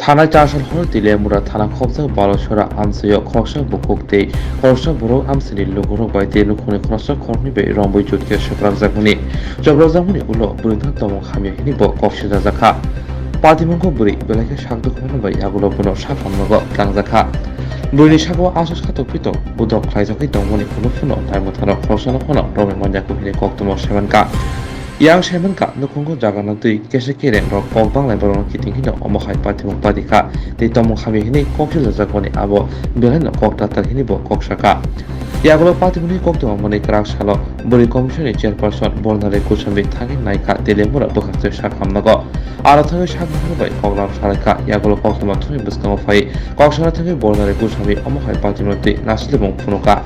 थाना चारसल हर तिलेमुरा थाना खबजा बालसरा आमसयो खरसा बुकुकते खरसा बरो आमसनि लुगुरो बायते लुखुनि खरसा खरनि बे रंबय जुतके सब्राजामुनि उलो बुरिना तम खामि हिनि ब कक्सिजा जाखा पातिमंग बुरि बेलाके सागदु खनो बाय आगुलो बुनो साफामनग गांजाखा बुरिनि सागो आसस खातो पितो बुदक ख्लाइजाखै दंमनि खुनु फुनो थाइमथानो खरसानो फनो रमे मनजाखौ हिनि कक्तमो सेमनका yang semen ka nukungo jagana tui kese keren rok kokbang lai borong kiting hino omokhai patimong padika tei tomong khami hini kokse jajakoni abo beleno kokta tar hini bo koksaka yagulo patimoni kokto moni krak salo buri commission ni chairperson bornare kusambi thagi naika telemura bokakte sakhamnago aro thagi sakhamnago bai koklam saraka yagulo koktoma thumi buskango phai koksara thagi bornare kusambi omokhai patimoti naslebong phunoka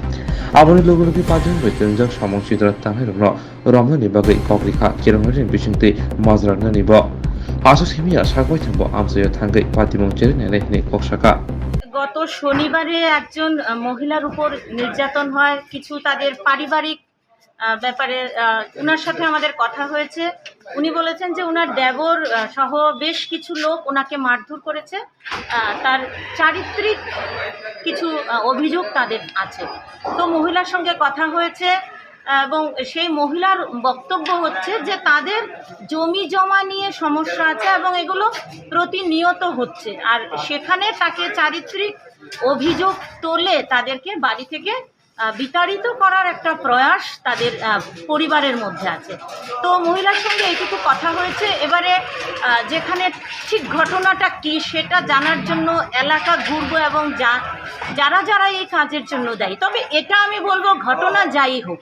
aboni logologi patim betenjak samong sidra tangai rokno রমজানি বাগৈ ককরিখা কেরমহারিন বিসিংতি মাজরানা নিব আসো সিমিয়া সাগৈ থাকব আমসয় থাঙ্গৈ পাতিমং চেরে নেলে হিনি ককসাকা গত শনিবারে একজন মহিলার উপর নির্যাতন হয় কিছু তাদের পারিবারিক ব্যাপারে ওনার সাথে আমাদের কথা হয়েছে উনি বলেছেন যে ওনার দেবর সহ বেশ কিছু লোক ওনাকে মারধর করেছে তার চারিত্রিক কিছু অভিযোগ তাদের আছে তো মহিলার সঙ্গে কথা হয়েছে এবং সেই মহিলার বক্তব্য হচ্ছে যে তাদের জমি জমা নিয়ে সমস্যা আছে এবং এগুলো প্রতিনিয়ত হচ্ছে আর সেখানে তাকে চারিত্রিক অভিযোগ তোলে তাদেরকে বাড়ি থেকে বিতাড়িত করার একটা প্রয়াস তাদের পরিবারের মধ্যে আছে তো মহিলার সঙ্গে এইটুকু কথা হয়েছে এবারে যেখানে ঠিক ঘটনাটা কী সেটা জানার জন্য এলাকা ঘুরবো এবং যারা যারা এই কাজের জন্য দায়ী তবে এটা আমি বলবো ঘটনা যাই হোক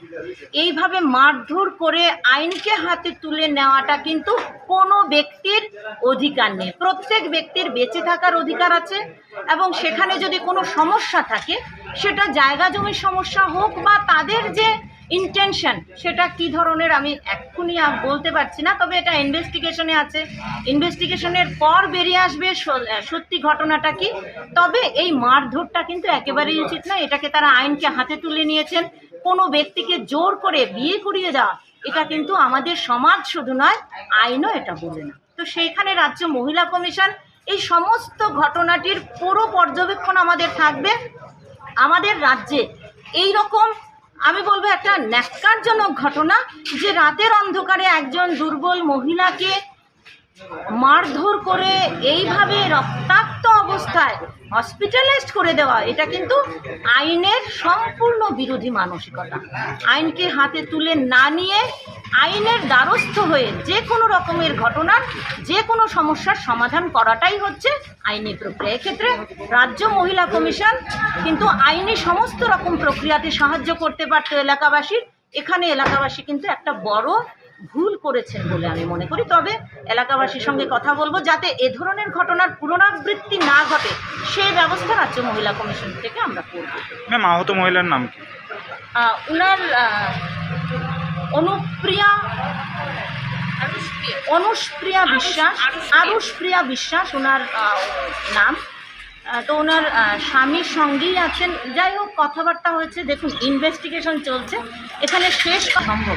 এইভাবে মারধর করে আইনকে হাতে তুলে নেওয়াটা কিন্তু কোনো ব্যক্তির অধিকার নেই প্রত্যেক ব্যক্তির বেঁচে থাকার অধিকার আছে এবং সেখানে যদি কোনো সমস্যা থাকে সেটা জায়গা জমির সমস্যা হোক বা তাদের যে ইন্টেনশন সেটা কি ধরনের আমি এক্ষুনি বলতে পারছি না তবে এটা ইনভেস্টিগেশনে আছে ইনভেস্টিগেশনের পর বেরিয়ে আসবে সত্যি ঘটনাটা কি তবে এই মারধরটা কিন্তু একেবারেই উচিত না এটাকে তারা আইনকে হাতে তুলে নিয়েছেন কোনো ব্যক্তিকে জোর করে বিয়ে করিয়ে দেওয়া এটা কিন্তু আমাদের সমাজ শুধু নয় আইনও এটা বলে না তো সেইখানে রাজ্য মহিলা কমিশন এই সমস্ত ঘটনাটির পুরো পর্যবেক্ষণ আমাদের থাকবে আমাদের রাজ্যে এই রকম আমি বলবো একটা ন্যাক্কারজনক ঘটনা যে রাতের অন্ধকারে একজন দুর্বল মহিলাকে মারধর করে এইভাবে রক্তাক্ত অবস্থায় হসপিটালাইজড করে দেওয়া এটা কিন্তু আইনের সম্পূর্ণ বিরোধী মানসিকতা আইনকে হাতে তুলে না নিয়ে আইনের দ্বারস্থ হয়ে যে কোনো রকমের ঘটনার যে কোনো সমস্যার সমাধান করাটাই হচ্ছে আইনি প্রক্রিয়া এক্ষেত্রে রাজ্য মহিলা কমিশন কিন্তু আইনি সমস্ত রকম প্রক্রিয়াতে সাহায্য করতে পারত এলাকাবাসীর এখানে এলাকাবাসী কিন্তু একটা বড় ভুল করেছেন বলে আমি মনে করি তবে এলাকাবাসীর সঙ্গে কথা বলবো যাতে এ ধরনের ঘটনার পুনরাবৃত্তি না ঘটে সেই ব্যবস্থা রাজ্য মহিলা কমিশন থেকে আমরা করব ম্যাম আহত মহিলার নাম কি উনার আরুষপ্রিয়া বিশ্বাস ওনার নাম তো ওনার স্বামীর সঙ্গেই আছেন যাই হোক কথাবার্তা হয়েছে দেখুন ইনভেস্টিগেশন চলছে এখানে শেষ সম্ভব